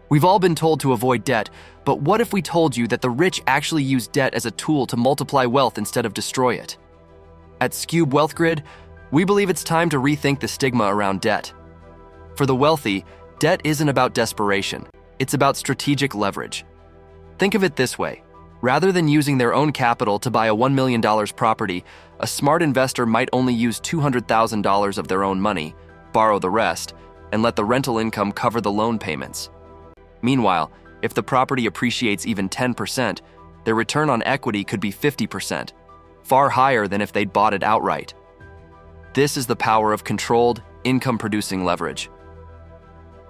We've all been told to avoid debt, but what if we told you that the rich actually use debt as a tool to multiply wealth instead of destroy it? At Skewb Wealth Grid, we believe it's time to rethink the stigma around debt. For the wealthy, debt isn't about desperation, it's about strategic leverage. Think of it this way. Rather than using their own capital to buy a $1 million property, a smart investor might only use $200,000 of their own money, borrow the rest, and let the rental income cover the loan payments. Meanwhile, if the property appreciates even 10%, their return on equity could be 50%, far higher than if they'd bought it outright. This is the power of controlled, income-producing leverage.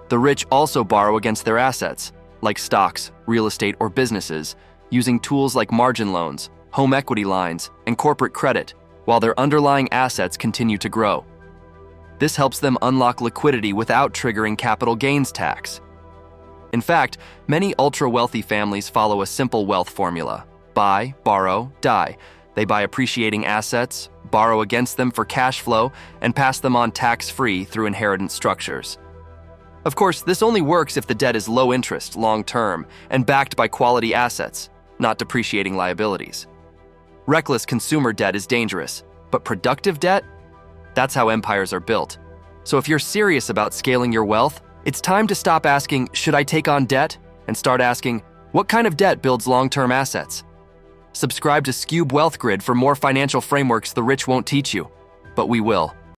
The rich also borrow against their assets, like stocks, real estate, or businesses, using tools like margin loans, home equity lines, and corporate credit, while their underlying assets continue to grow. This helps them unlock liquidity without triggering capital gains tax. In fact, many ultra-wealthy families follow a simple wealth formula: buy, borrow, die. They buy appreciating assets, borrow against them for cash flow, and pass them on tax-free through inheritance structures. Of course, this only works if the debt is low interest, long-term, and backed by quality assets, not depreciating liabilities. Reckless consumer debt is dangerous, but productive debt? That's how empires are built. So if you're serious about scaling your wealth, it's time to stop asking, should I take on debt? And start asking, what kind of debt builds long-term assets? Subscribe to Skewb Wealth Grid for more financial frameworks the rich won't teach you, but we will.